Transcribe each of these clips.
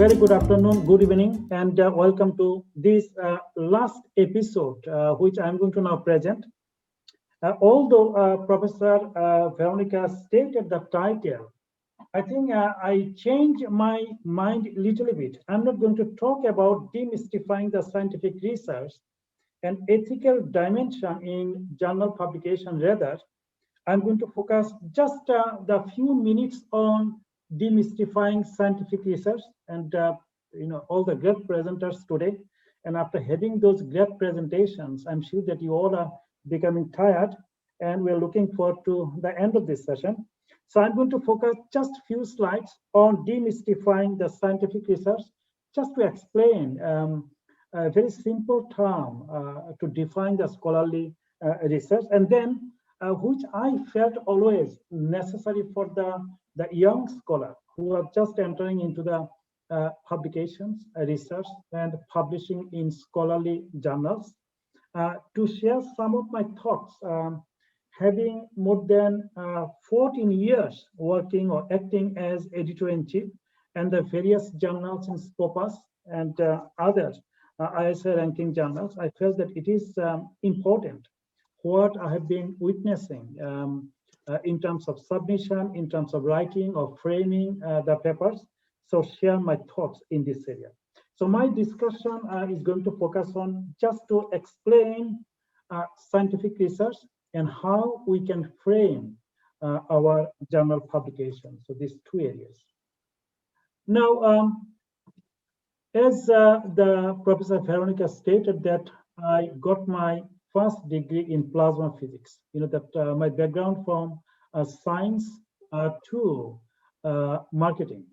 Very good afternoon, good evening, and welcome to this last episode, which I'm going to now present. Although Professor Veronica stated the title, I think I changed my mind a little bit. I'm not going to talk about demystifying the scientific research and ethical dimension in journal publication. Rather, I'm going to focus just the few minutes on demystifying scientific research and all the great presenters today. And after having those great presentations, I'm sure that you all are becoming tired, and we're looking forward to the end of this session. So I'm going to focus just few slides on demystifying the scientific research, just to explain a very simple term to define the scholarly research, and then which I felt always necessary for the young scholar who are just entering into the publications, research, and publishing in scholarly journals, to share some of my thoughts. Having more than 14 years working or acting as editor-in-chief and the various journals in Scopus and other ISA ranking journals, I felt that it is important what I have been witnessing in terms of submission, in terms of writing or framing the papers. So share my thoughts in this area. So my discussion is going to focus on just to explain scientific research and how we can frame our journal publication. So these two areas. Now, as the Professor Veronica stated that I got my first degree in plasma physics. You know that my background from science to marketing.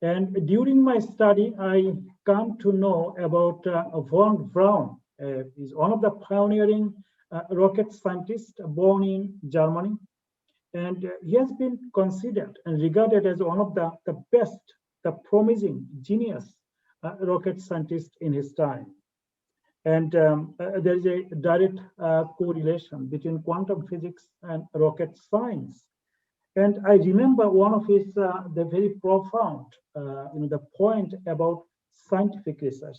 And during my study, I come to know about von Braun. Is one of the pioneering rocket scientists born in Germany. And he has been considered and regarded as one of the best, the promising genius rocket scientist in his time. And there is a direct correlation between quantum physics and rocket science. And I remember one of his the very profound, the point about scientific research.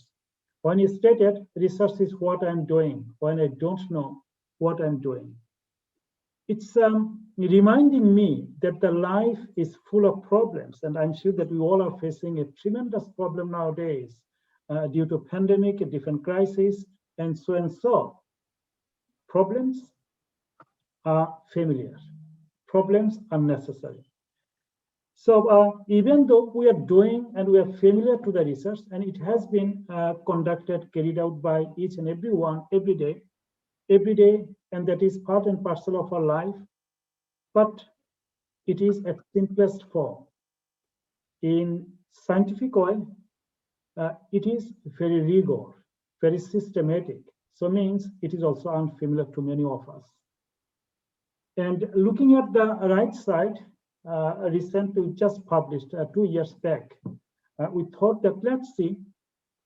When he stated, research is what I'm doing when I don't know what I'm doing. It's reminding me that the life is full of problems, and I'm sure that we all are facing a tremendous problem nowadays due to pandemic, a different crisis, and so and so. Problems are familiar. Problems are necessary. So even though we are doing and we are familiar to the research, and it has been conducted, carried out by each and everyone every day, and that is part and parcel of our life, but it is at simplest form. In scientific way, it is very rigor, very systematic. So means it is also unfamiliar to many of us. And looking at the right side, recently just published 2 years back, we thought that let's see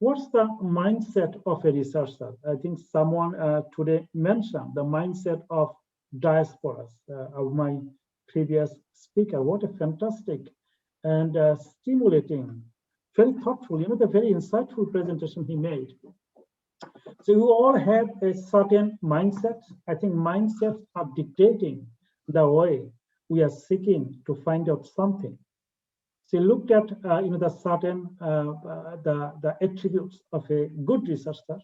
what's the mindset of a researcher. I think someone today mentioned the mindset of diasporas, of my previous speaker. What a fantastic and stimulating, very thoughtful, the very insightful presentation he made. So you all have a certain mindset. I think mindsets are dictating the way we are seeking to find out something. So looked at the certain the attributes of a good researcher,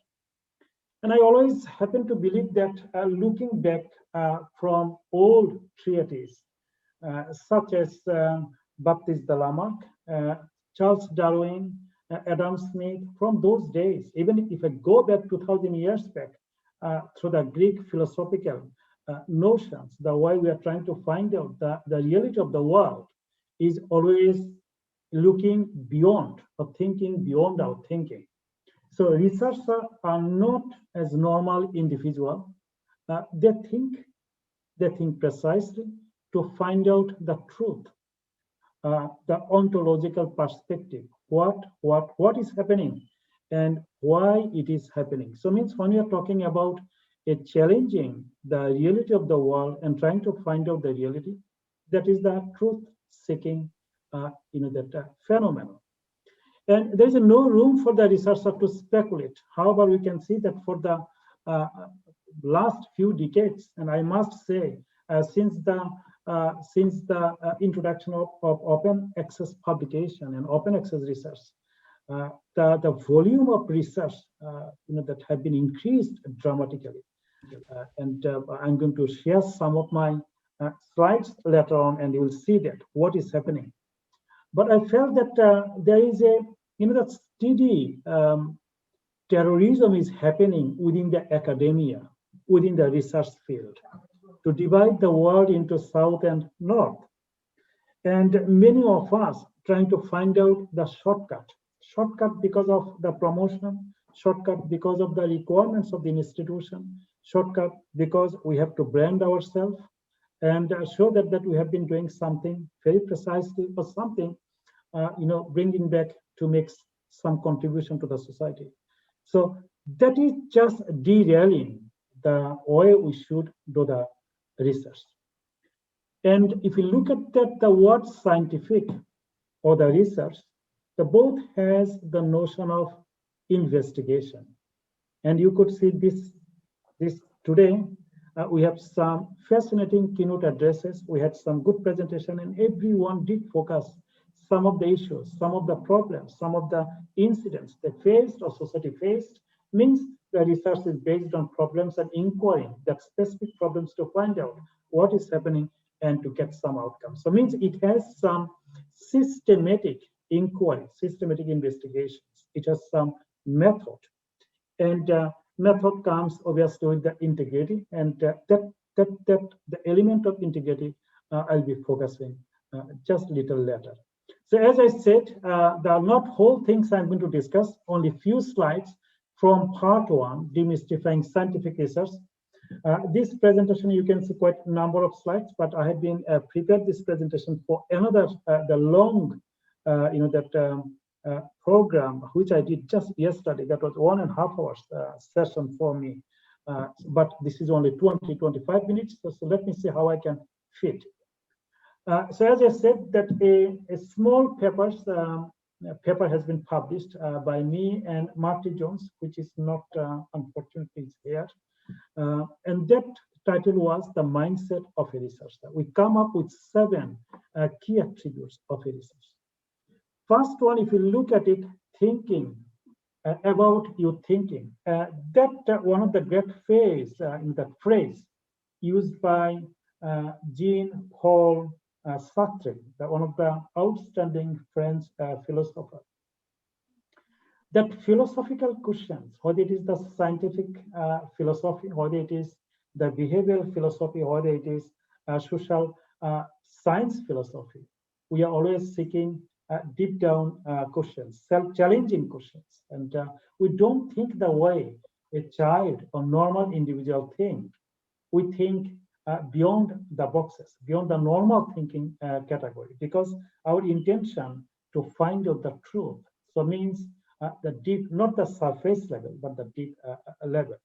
and I always happen to believe that looking back from old treatises such as Baptiste de Lamarck, Charles Darwin, Adam Smith, from those days, even if I go back 2,000 years back through the Greek philosophical notions, the way we are trying to find out the reality of the world is always looking beyond or thinking beyond our thinking. So researchers are not as normal individuals. They think precisely to find out the truth, the ontological perspective, what is happening and why it is happening. So means when you're talking about challenging the reality of the world and trying to find out the reality, that is the truth seeking that phenomenon. And there is no room for the researcher to speculate. However, we can see that for the uh, last few decades, and I must say, since the introduction of open access publication and open access research, the volume of research that have been increased dramatically. And I'm going to share some of my slides later on, and you will see that what is happening. But I felt that there is a that steady terrorism is happening within the academia, within the research field, to divide the world into south and north. And many of us trying to find out the shortcut because of the promotion, shortcut because of the requirements of the institution, shortcut because we have to brand ourselves and show that we have been doing something very precisely or something, bringing back to make some contribution to the society. So that is just derailing the way we should do the research. And if you look at that, the word scientific or the research, the both has the notion of investigation. And you could see this today. We have some fascinating keynote addresses. We had some good presentation, and everyone did focus some of the issues, some of the problems, some of the incidents they faced or society faced. Means the research is based on problems and inquiring that specific problems to find out what is happening and to get some outcomes. So means it has some systematic inquiry, systematic investigations. It has some method, and method comes obviously with the integrity, and that the element of integrity I'll be focusing just a little later. So as I said, there are not whole things I'm going to discuss, only few slides from part one, demystifying scientific research. This presentation, you can see quite a number of slides, but I have been prepared this presentation for another, the long, program, which I did just yesterday. That was 1.5 hours session for me. But this is only 20-25 minutes. So let me see how I can fit. So as I said, that a small paper has been published by me and Marty Jones, which is not, unfortunately, is here. And that title was The Mindset of a Researcher. We come up with 7 key attributes of a researcher. First one, if you look at it, thinking about your thinking. That one of the great phrase in that phrase used by Jean-Paul Sartre, one of the outstanding French philosophers. That philosophical questions, whether it is the scientific philosophy, whether it is the behavioral philosophy, whether it is social science philosophy, we are always seeking deep down questions, self-challenging questions. And we don't think the way a child or normal individual think. We think beyond the boxes, beyond the normal thinking category, because our intention to find out the truth. So means the deep, not the surface level, but the deep level.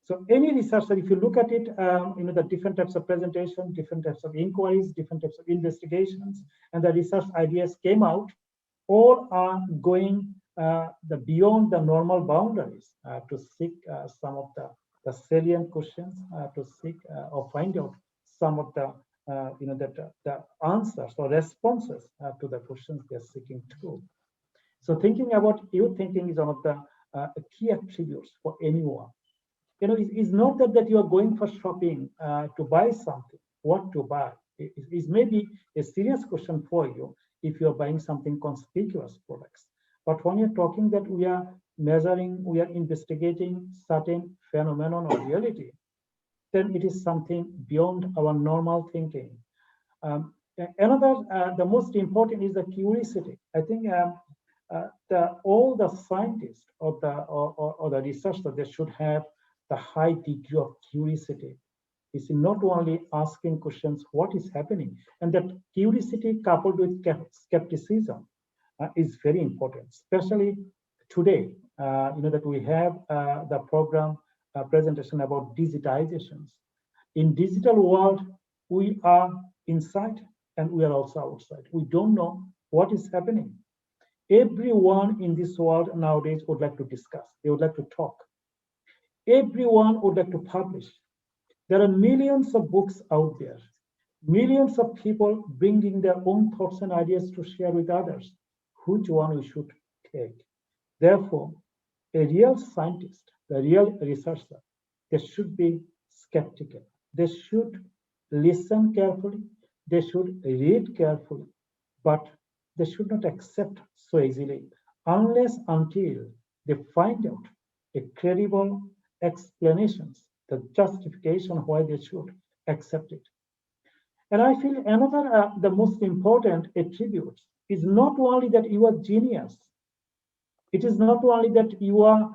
So any researcher, if you look at it, the different types of presentation, different types of inquiries, different types of investigations, and the research ideas came out, all are going the beyond the normal boundaries to seek some of the salient questions, to seek or find out some of the the answers or responses to the questions they are seeking to. So thinking about your thinking is one of the key attributes for anyone. It's not that you are going for shopping to buy something. What to buy is maybe a serious question for you if you are buying something conspicuous products. But when you're talking that we are measuring, we are investigating certain phenomenon or reality, then it is something beyond our normal thinking. The most important is the curiosity. I think all the scientists or the researchers, they should have the high degree of curiosity. It's not only asking questions, what is happening? And that curiosity coupled with skepticism is very important, especially today, that we have the program presentation about digitizations. In digital world, we are inside and we are also outside. We don't know what is happening. Everyone in this world nowadays would like to discuss. They would like to talk. Everyone would like to publish. There are millions of books out there, millions of people bringing their own thoughts and ideas to share with others. Which one we should take? Therefore, a real scientist, the real researcher, they should be skeptical. They should listen carefully. They should read carefully, but they should not accept so easily unless until they find out a credible explanations, the justification why they should accept it. And I feel another, the most important attribute is not only that you are genius, it is not only that you are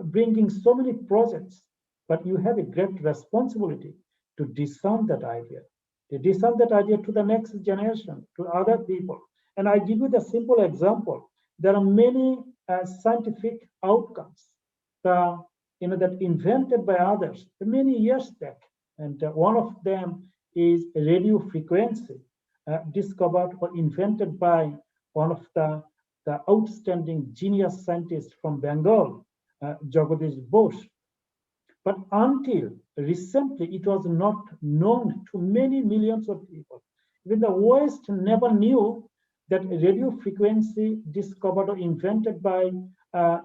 bringing so many projects, but you have a great responsibility to discern that idea, to the next generation, to other people. And I give you the simple example. There are many scientific outcomes that invented by others many years back. And one of them is radio frequency, discovered or invented by one of the outstanding genius scientist from Bengal, Jagadish Bose. But until recently, it was not known to many millions of people. Even the West never knew that radio frequency discovered or invented by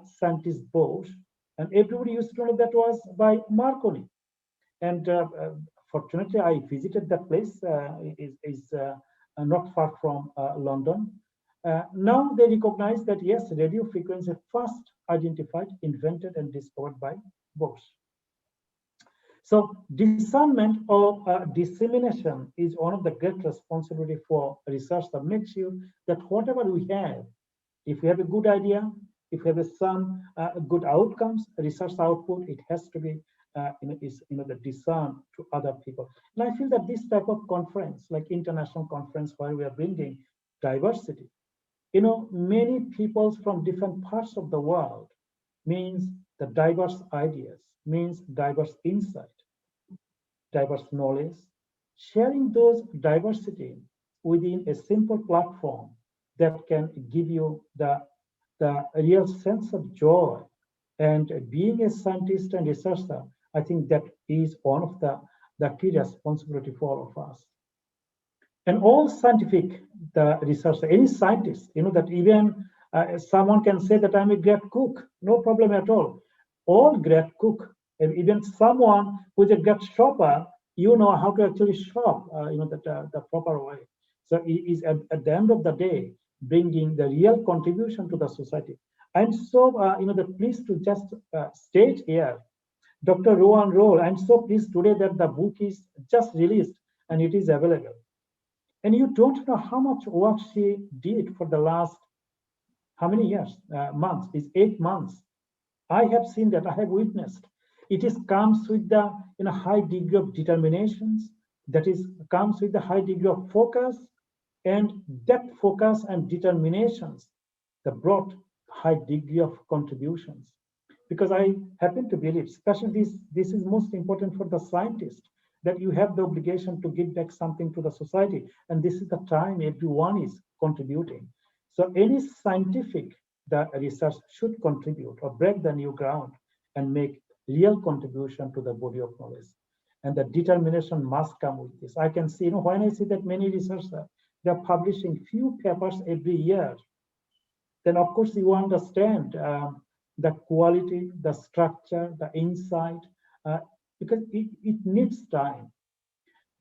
scientist Bose, and everybody used to know that was by Marconi. And fortunately, I visited that place. Is not far from London. Now they recognize that yes, radio frequency first identified, invented, and discovered by Bose. So discernment or dissemination is one of the great responsibility for research that makes sure that whatever we have, if we have a good idea, if we have some good outcomes, research output, it has to be the discern to other people. And I feel that this type of conference, like international conference where we are bringing diversity, many peoples from different parts of the world means the diverse ideas, means diverse insight, diverse knowledge, sharing those diversity within a simple platform that can give you the real sense of joy. And being a scientist and researcher, I think that is one of the key responsibility for all of us. And all scientific, the researcher, any scientist, that even someone can say that I'm a great cook, no problem at all. All great cook, and even someone who's a great shopper, how to actually shop, the proper way. So it is at the end of the day, bringing the real contribution to the society. I'm so, pleased to just state here, Dr. Rowan Roll, I'm so pleased today that the book is just released and it is available. And you don't know how much work she did for the last, how many years, months, it's 8 months. I have seen that, I have witnessed. It comes with the high degree of determinations, comes with the high degree of focus, and that focus and determinations that brought high degree of contributions. Because I happen to believe, especially this is most important for the scientist, that you have the obligation to give back something to the society. And this is the time everyone is contributing. So any scientific research should contribute or break the new ground and make real contribution to the body of knowledge. And the determination must come with this. I can see, when I see that many researchers, they're publishing few papers every year, then of course you understand the quality, the structure, the insight, because it needs time.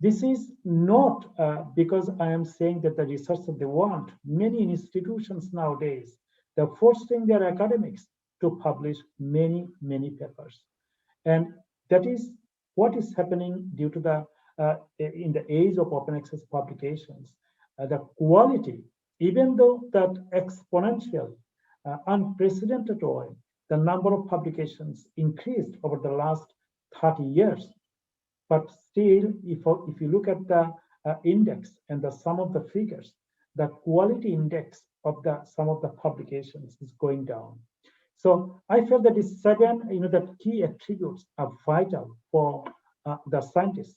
This is not because I am saying that the researchers they want. Many institutions nowadays, they're forcing their academics to publish many, many papers. And that is what is happening due to in the age of open access publications. The quality, even though that exponential, unprecedented way, the number of publications increased over the last 30 years. But still, if you look at the index and the sum of the figures, the quality index of the sum of the publications is going down. So I felt that these 7, that key attributes are vital for the scientist.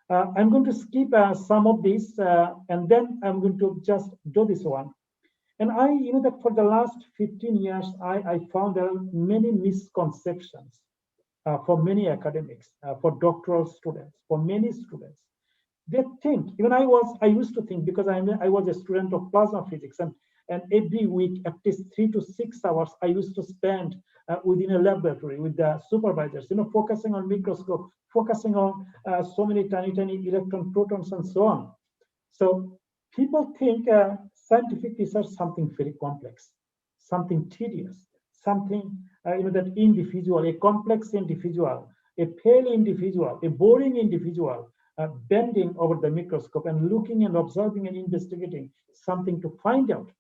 I'm going to skip some of these, and then I'm going to just do this one. And I, that for the last 15 years, I found there are many misconceptions for many academics, for doctoral students, for many students. They think, even I used to think, because I was a student of plasma physics, and every week at least 3 to 6 hours I used to spend within a laboratory with the supervisors, focusing on microscope, focusing on so many tiny electron protons and so on. So people think scientific research something very complex, something tedious, something that individual, a complex individual, a pale individual, a boring individual, bending over the microscope and looking and observing and investigating something to find out.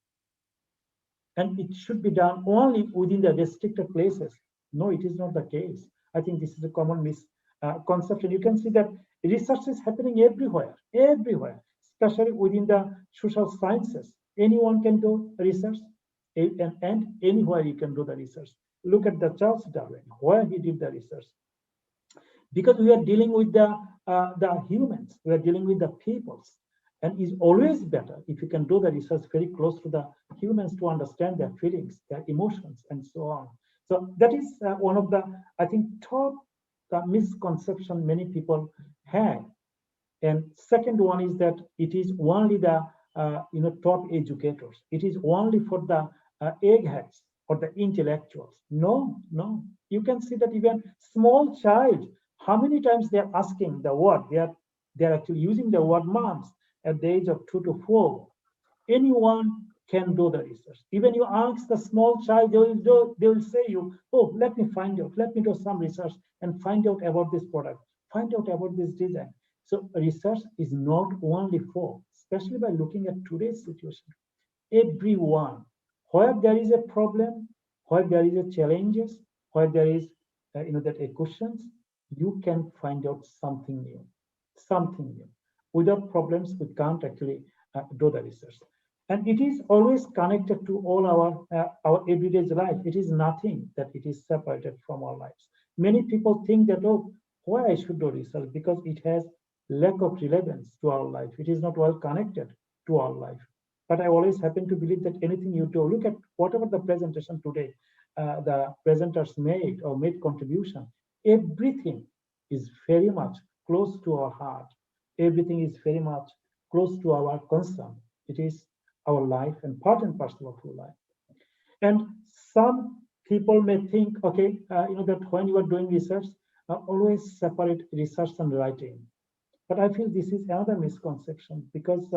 And it should be done only within the restricted places. No, it is not the case. I think this is a common misconception. You can see that research is happening everywhere, especially within the social sciences. Anyone can do research, and anywhere you can do the research. Look at the Charles Darwin, where he did the research. Because we are dealing with the humans, we are dealing with the peoples, and it's always better if you can do the research very close to the humans to understand their feelings, their emotions, and so on. So that is one of the, I think, top misconception many people have. And second one is that it is only the top educators. It is only for the eggheads or the intellectuals. No. You can see that even small child, how many times they are asking the word? They are actually using the word moms at the age of 2 to 4. Anyone can do the research. Even you ask the small child, they will say you, oh, let me find out, let me do some research and find out about this product, find out about this design. So research is not only for, especially by looking at today's situation, everyone, where there is a problem, where there is a challenges, where there is that a questions, you can find out something new. Without problems, we can't actually do the research. And it is always connected to all our everyday life. It is nothing that it is separated from our lives. Many people think that, oh, why I should do research? Because it has lack of relevance to our life. It is not well connected to our life. But I always happen to believe that anything you do, look at whatever the presentation today, the presenters made contribution, everything is very much close to our heart. Everything is very much close to our concern. It is our life and part and parcel of our life. And some people may think, okay, that when you are doing research, always separate research and writing. But I feel this is another misconception, because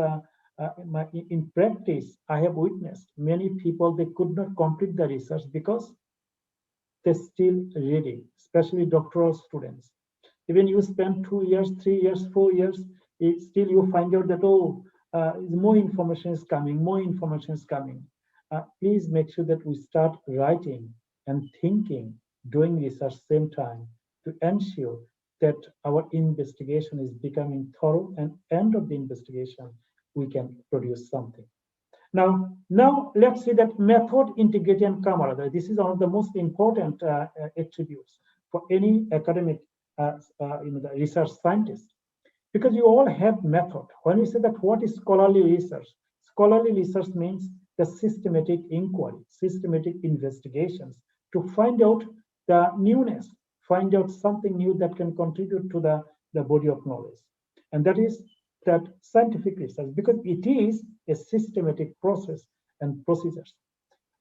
in practice, I have witnessed many people, they could not complete the research because they're still reading, especially doctoral students. Even you spend 2 years, 3 years, 4 years, still you find out that, more information is coming, please make sure that we start writing and thinking, doing research same time, to ensure that our investigation is becoming thorough, and end of the investigation, we can produce something. Now let's see that method, integrity, and camaraderie. This is one of the most important attributes for any academic, the research scientist, because you all have method. When we say that what is scholarly research? Scholarly research means the systematic inquiry, systematic investigations to find out the newness, find out something new that can contribute to the body of knowledge. And that is that scientific research, because it is a systematic process and procedures.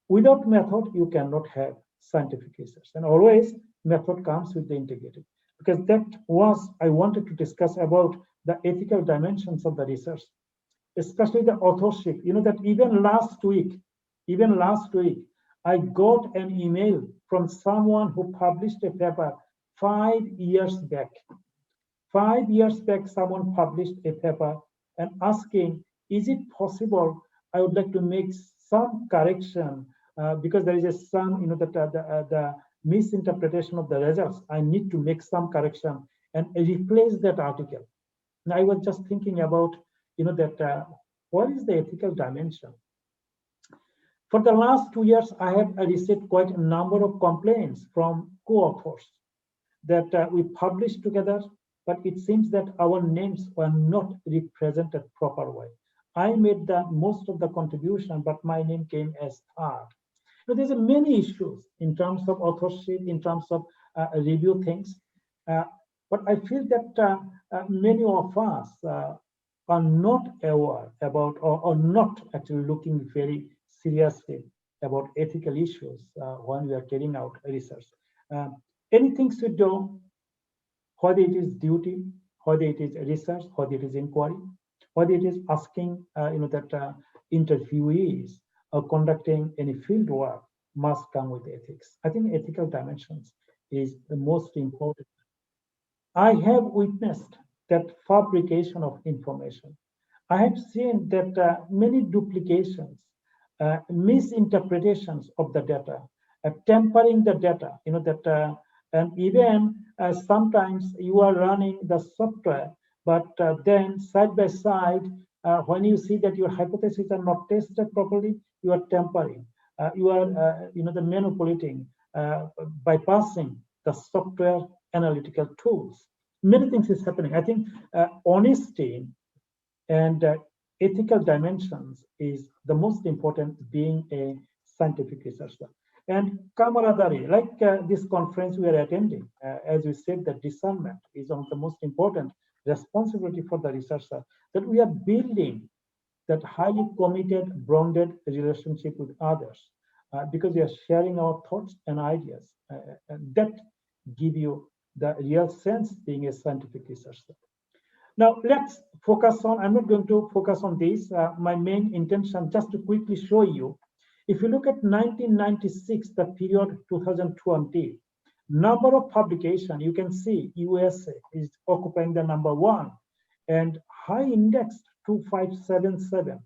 Without method, you cannot have scientific research. And always method comes with the integrity, because that was, I wanted to discuss about the ethical dimensions of the research, especially the authorship. That even last week, I got an email from someone who published a paper 5 years back. 5 years back, someone published a paper and asking, is it possible? I would like to make some correction because there is some, the misinterpretation of the results. I need to make some correction and replace that article. And I was just thinking about, that what is the ethical dimension? For the last 2 years, I have received quite a number of complaints from co-authors that we published together, but it seems that our names were not represented proper way. I made the most of the contribution, but my name came as third. So there's many issues in terms of authorship, in terms of review things. Uh, but I feel that many of us are not aware about or not actually looking very seriously about ethical issues when we are carrying out research. Uh, Anything we do, whether it is duty, whether it is research, whether it is inquiry, whether it is asking, that interviewees or conducting any field work must come with ethics. I think ethical dimensions is the most important. I have witnessed that fabrication of information. I have seen that many duplications, misinterpretations of the data, tampering the data, and even sometimes you are running the software, but then side by side, when you see that your hypotheses are not tested properly, you are tampering, you are, the manipulating, bypassing the software analytical tools. Many things is happening. I think honesty and ethical dimensions is the most important being a scientific researcher. And camaraderie, like this conference we are attending, as we said, that discernment is one of the most important responsibility for the researcher, that we are building that highly committed, bonded relationship with others, because we are sharing our thoughts and ideas, and that give you the real sense being a scientific researcher. Now let's focus on, I'm not going to focus on this. My main intention just to quickly show you, if you look at 1996, the period 2020, number of publication, you can see USA is occupying the number one and high indexed 2577,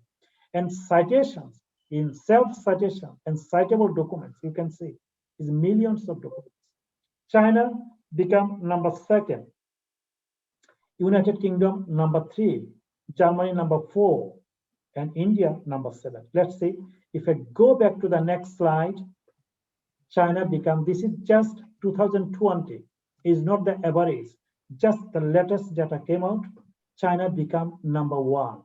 and citations in self-citation and citable documents, you can see is millions of documents. China become number second, United Kingdom number three, Germany number four, and India number seven. Let's see if I go back to the next slide. China become, this is just 2020, is not the average, just the latest data came out. China become number one,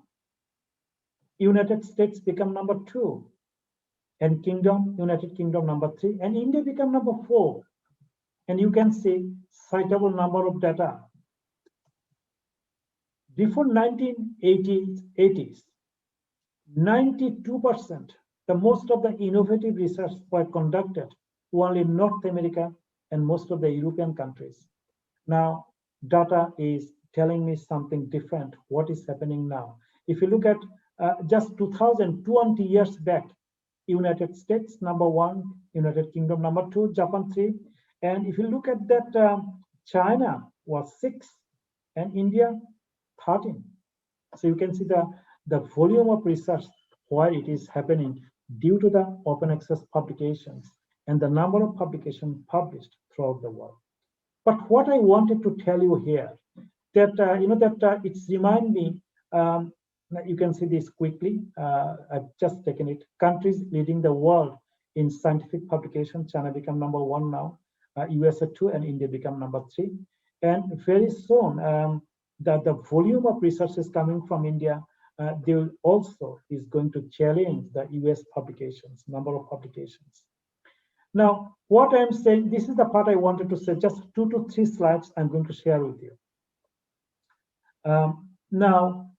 United States become number two, and United Kingdom number three, and India become number four. And you can see citable number of data. Before 1980s, 92%, the most of the innovative research were conducted only in North America and most of the European countries. Now, data is telling me something different. What is happening now? If you look at just 2020 years back, United States number one, United Kingdom number two, Japan three, and if you look at that, China was six, and India 13. So you can see the volume of research where it is happening due to the open access publications and the number of publications published throughout the world. But what I wanted to tell you here, that it's remind me, you can see this quickly. I've just taken it. Countries leading the world in scientific publication, China become number one now, USA two, and India become number three. And very soon, the volume of research is coming from India. They will also is going to challenge the US publications, number of publications. Now, what I'm saying, this is the part I wanted to say, just 2 to 3 slides I'm going to share with you. Now,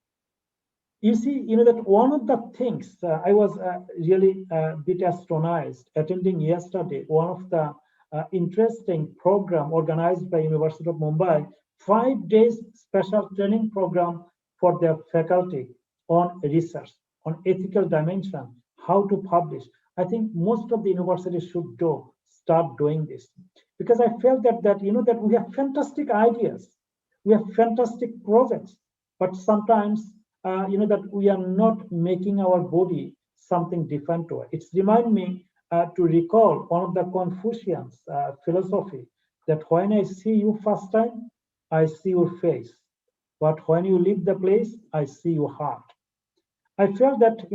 you see, that one of the things I was really a bit astonished attending yesterday, one of the interesting program organized by University of Mumbai, 5 days special training program for their faculty on research, on ethical dimension, how to publish. I think most of the universities should start doing this, because I felt that we have fantastic ideas, we have fantastic projects, but sometimes that we are not making our body something different to it. It's remind me to recall one of the Confucians philosophy, that when I see you first time, I see your face, but when you leave the place, I see your heart. I felt that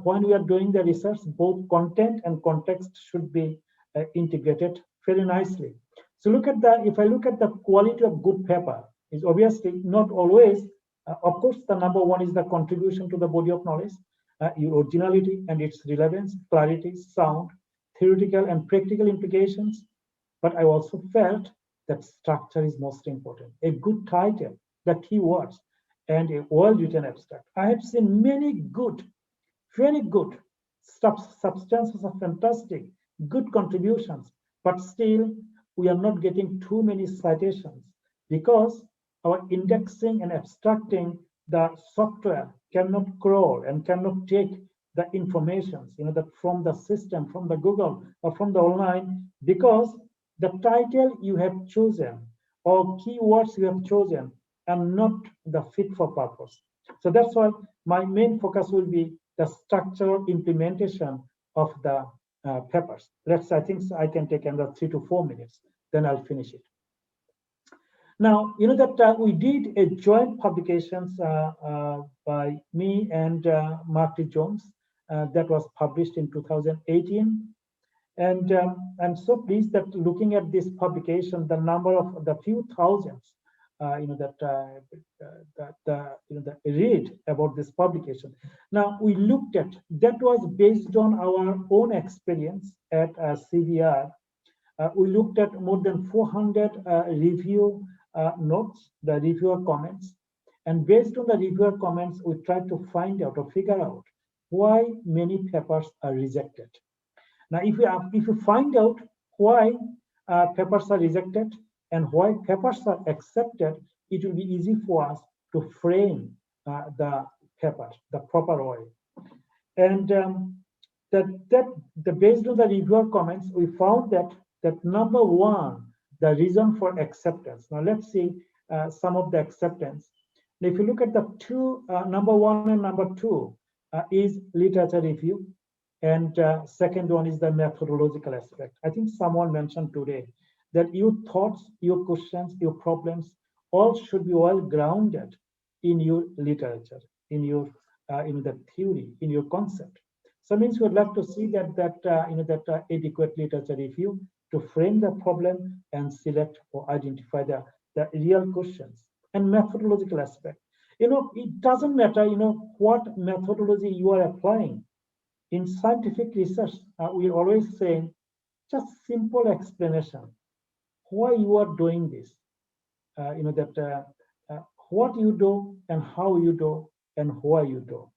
when we are doing the research, both content and context should be integrated very nicely. So if I look at the quality of good paper, is obviously not always Of course, the number one is the contribution to the body of knowledge, your originality and its relevance, clarity, sound, theoretical and practical implications. But I also felt that structure is most important. A good title, the keywords, and a well-written abstract. I have seen many good, very good substances of fantastic, good contributions, but still we are not getting too many citations because our indexing and abstracting the software cannot crawl and cannot take the informations, that from the system, from the Google or from the online, because the title you have chosen or keywords you have chosen are not the fit for purpose. So that's why my main focus will be the structural implementation of the papers. I think I can take another 3 to 4 minutes, then I'll finish it. Now, you know that we did a joint publications by me and Marty Jones that was published in 2018. And I'm so pleased that looking at this publication, the number of the few thousands, that read about this publication. Now we looked at that was based on our own experience at CVR. We looked at more than 400 review notes, the reviewer comments, and based on the reviewer comments, we tried to find out or figure out why many papers are rejected. Now, if you find out why papers are rejected and why papers are accepted, it will be easy for us to frame the paper the proper way. And based on the reviewer comments, we found that number one, the reason for acceptance. Now let's see some of the acceptance. Now, if you look at the two, number one and number two is literature review, and second one is the methodological aspect. I think someone mentioned today that your thoughts, your questions, your problems all should be well grounded in your literature, in your in the theory, in your concept. So means we would like to see that adequate literature review to frame the problem and select or identify the real questions. And methodological aspect. It doesn't matter, what methodology you are applying. In scientific research, we always say just simple explanation why you are doing this. What you do and how you do and why you do.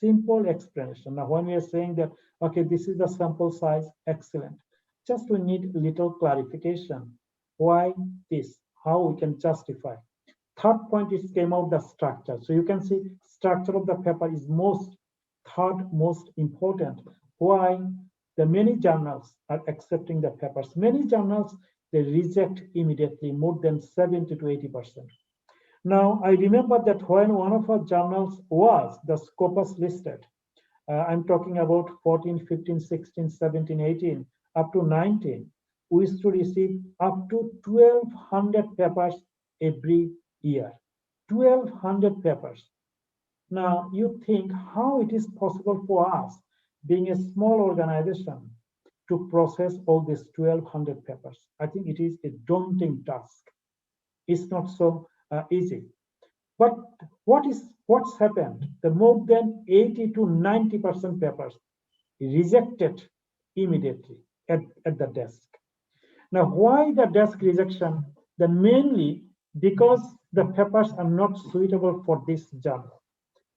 Simple explanation. Now, when we are saying that, okay, this is the sample size, excellent. Just we need little clarification. Why this? How we can justify. Third point is came out the structure. So you can see structure of the paper is third most important. Why? The many journals are accepting the papers. Many journals, they reject immediately, more than 70 to 80%. Now, I remember that when one of our journals was the Scopus listed, I'm talking about 14, 15, 16, 17, 18, up to 19, we used to receive up to 1,200 papers every year. 1,200 papers. Now, you think how it is possible for us, being a small organization, to process all these 1,200 papers. I think it is a daunting task. It's not so easy. But what's happened? The more than 80 to 90% papers rejected immediately at the desk. Now, why the desk rejection? Mainly because the papers are not suitable for this journal.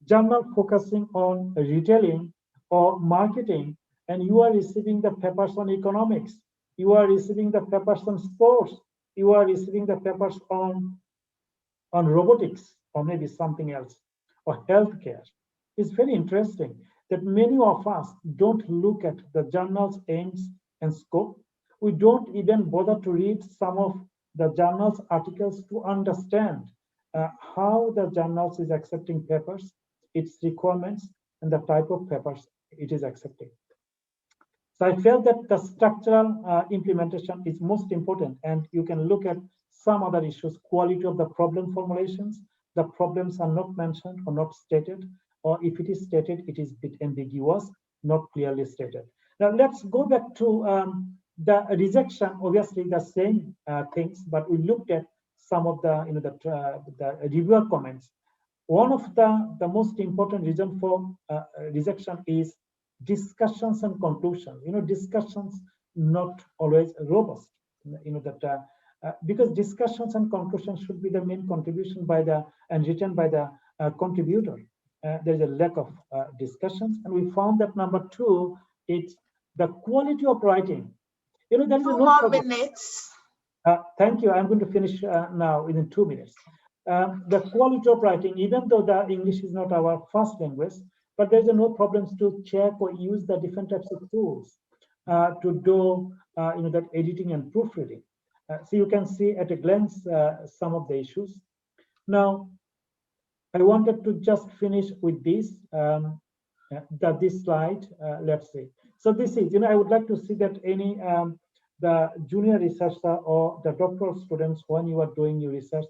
Journal focusing on retailing or marketing, and you are receiving the papers on economics, you are receiving the papers on sports, you are receiving the papers on robotics or maybe something else, or healthcare. It's very interesting that many of us don't look at the journal's aims and scope. We don't even bother to read some of the journal's articles to understand how the journals is accepting papers, its requirements, and the type of papers it is accepting. So I felt that the structural implementation is most important, and you can look at some other issues, quality of the problem formulations. The problems are not mentioned or not stated, or if it is stated, it is a bit ambiguous, not clearly stated. Now let's go back to the rejection. Obviously, the same things, but we looked at some of the the reviewer comments. one of the most important reason for rejection is discussions and conclusion. Discussions not always robust. That because discussions and conclusions should be the main contribution by the and written by the contributor. There is a lack of discussions, and we found that number two, it's the quality of writing. There is Two no more problem. minutes. Thank you. I'm going to finish now within 2 minutes. The quality of writing, even though the English is not our first language, but there's no problems to check or use the different types of tools to do that editing and proofreading. So you can see at a glance some of the issues. Now, I wanted to just finish with this this slide. Let's see. So this is, I would like to see that any the junior researcher or the doctoral students, when you are doing your research,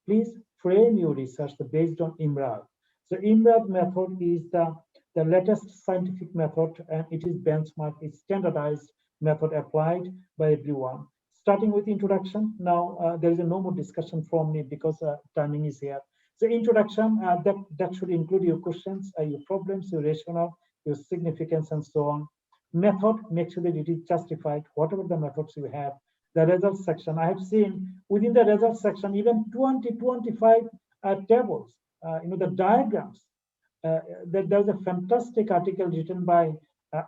please frame your research based on IMRAD. So IMRAD method is the latest scientific method, and it is benchmark, it's standardized method applied by everyone. Starting with introduction. Now there is no more discussion from me because timing is here. So introduction, that should include your questions, your problems, your rationale, your significance, and so on. Method, make sure that it is justified, whatever the methods you have. The results section, I have seen within the results section, even 25 tables, the diagrams. There's a fantastic article written by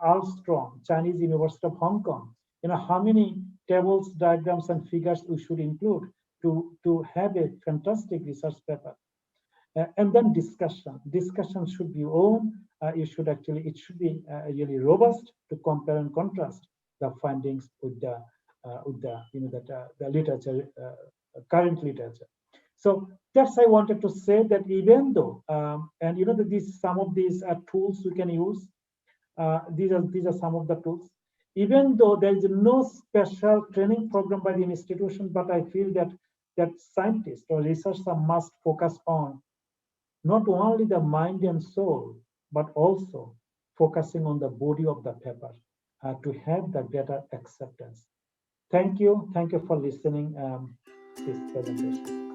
Armstrong, Chinese University of Hong Kong. How many tables, diagrams, and figures we should include to have a fantastic research paper. And then discussion. Discussion should be own. It should be really robust to compare and contrast the findings with the literature, current literature. So that's I wanted to say that even though and that some of these tools we can use. These are some of the tools. Even though there is no special training program by the institution, but I feel that scientists or researchers must focus on not only the mind and soul, but also focusing on the body of the paper to have the better acceptance. Thank you. Thank you for listening this presentation.